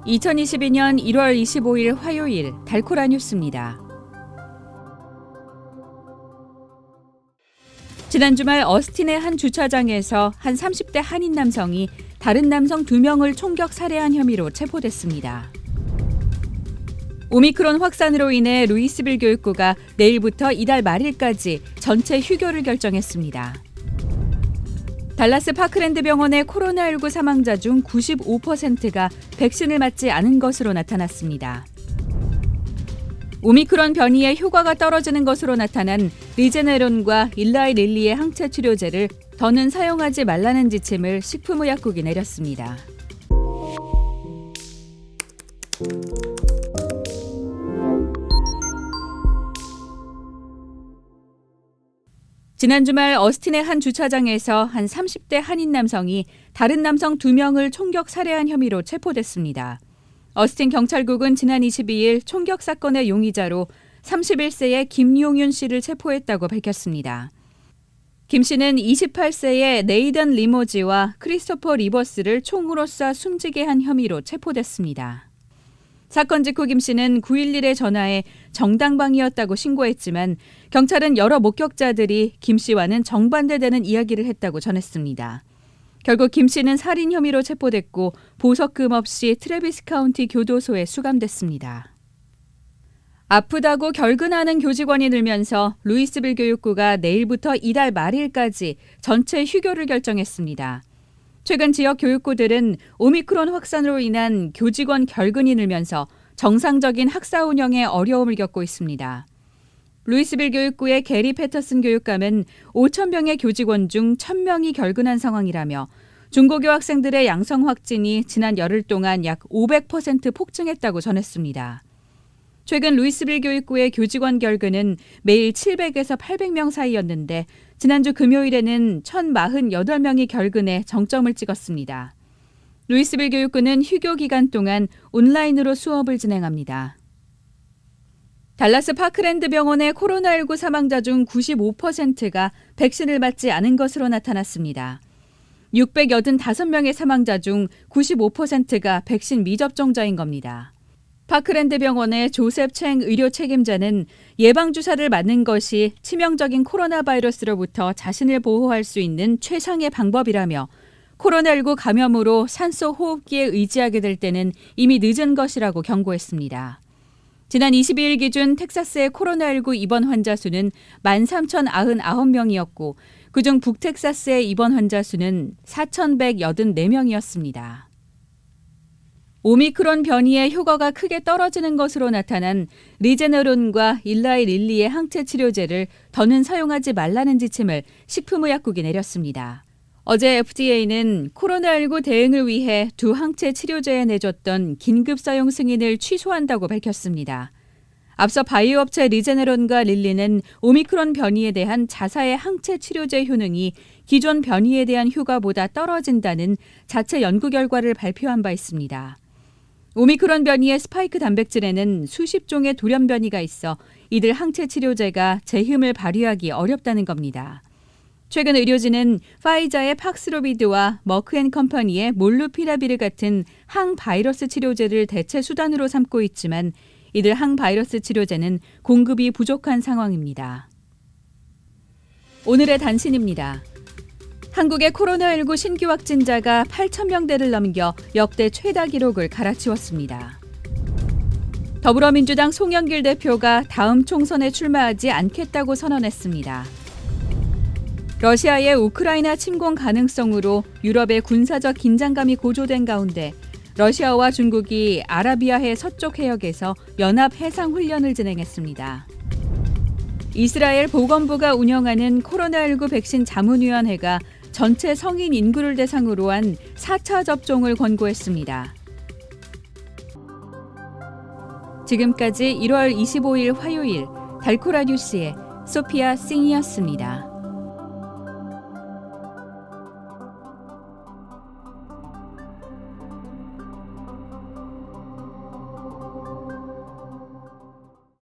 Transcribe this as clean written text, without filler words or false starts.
2022년 1월 25일 화요일 달코라 뉴스입니다. 지난 주말 어스틴의 한 주차장에서 한 30대 한인 남성이 다른 남성 2명을 총격 살해한 혐의로 체포됐습니다. 오미크론 확산으로 인해 루이스빌 교육구가 내일부터 이달 말일까지 전체 휴교를 결정했습니다. 달라스 파크랜드 병원의 코로나19 사망자 중 95%가 백신을 맞지 않은 것으로 나타났습니다. 오미크론 변이의 효과가 떨어지는 것으로 나타난 리제네론과 일라이 릴리의 항체 치료제를 더는 사용하지 말라는 지침을 식품의약국이 내렸습니다. 지난 주말 어스틴의 한 주차장에서 한 30대 한인 남성이 다른 남성 2명을 총격 살해한 혐의로 체포됐습니다. 어스틴 경찰국은 지난 22일 총격 사건의 용의자로 31세의 김용윤 씨를 체포했다고 밝혔습니다. 김 씨는 28세의 네이던 리모지와 크리스토퍼 리버스를 총으로 쏴 숨지게 한 혐의로 체포됐습니다. 사건 직후 김 씨는 911에 전화해 정당방위였다고 신고했지만 경찰은 여러 목격자들이 김 씨와는 정반대되는 이야기를 했다고 전했습니다. 결국 김 씨는 살인 혐의로 체포됐고 보석금 없이 트래비스 카운티 교도소에 수감됐습니다. 아프다고 결근하는 교직원이 늘면서 루이스빌 교육구가 내일부터 이달 말일까지 전체 휴교를 결정했습니다. 최근 지역 교육구들은 오미크론 확산으로 인한 교직원 결근이 늘면서 정상적인 학사 운영에 어려움을 겪고 있습니다. 루이스빌 교육구의 게리 패터슨 교육감은 5,000명의 교직원 중 1,000명이 결근한 상황이라며 중고교 학생들의 양성 확진이 지난 열흘 동안 약 500% 폭증했다고 전했습니다. 최근 루이스빌 교육구의 교직원 결근은 매일 700에서 800명 사이였는데 지난주 금요일에는 1,048명이 결근해 정점을 찍었습니다. 루이스빌 교육구는 휴교 기간 동안 온라인으로 수업을 진행합니다. 달라스 파크랜드 병원의 코로나19 사망자 중 95%가 백신을 맞지 않은 것으로 나타났습니다. 685명의 사망자 중 95%가 백신 미접종자인 겁니다. 파크랜드 병원의 조셉 챙 의료 책임자는 예방주사를 맞는 것이 치명적인 코로나 바이러스로부터 자신을 보호할 수 있는 최상의 방법이라며 코로나19 감염으로 산소 호흡기에 의지하게 될 때는 이미 늦은 것이라고 경고했습니다. 지난 22일 기준 텍사스의 코로나19 입원 환자 수는 13,099명이었고 그중 북텍사스의 입원 환자 수는 4,184명이었습니다. 오미크론 변이의 효과가 크게 떨어지는 것으로 나타난 리제네론과 일라이 릴리의 항체 치료제를 더는 사용하지 말라는 지침을 식품의약국이 내렸습니다. 어제 FDA는 코로나19 대응을 위해 두 항체 치료제에 내줬던 긴급 사용 승인을 취소한다고 밝혔습니다. 앞서 바이오 업체 리제네론과 릴리는 오미크론 변이에 대한 자사의 항체 치료제 효능이 기존 변이에 대한 효과보다 떨어진다는 자체 연구 결과를 발표한 바 있습니다. 오미크론 변이의 스파이크 단백질에는 수십 종의 돌연 변이가 있어 이들 항체 치료제가 제 힘을 발휘하기 어렵다는 겁니다. 최근 의료진은 파이자의 팍스로비드와 머크앤컴퍼니의 몰루피라비르 같은 항바이러스 치료제를 대체 수단으로 삼고 있지만 이들 항바이러스 치료제는 공급이 부족한 상황입니다. 오늘의 단신입니다. 한국의 코로나19 신규 확진자가 8,000명대를 넘겨 역대 최다 기록을 갈아치웠습니다. 더불어민주당 송영길 대표가 다음 총선에 출마하지 않겠다고 선언했습니다. 러시아의 우크라이나 침공 가능성으로 유럽의 군사적 긴장감이 고조된 가운데 러시아와 중국이 아라비아해 서쪽 해역에서 연합 해상 훈련을 진행했습니다. 이스라엘 보건부가 운영하는 코로나19 백신 자문위원회가 전체 성인 인구를 대상으로 한 4차 접종을 권고했습니다. 지금까지 1월 25일 화요일 달코라 뉴스의 소피아 싱이었습니다.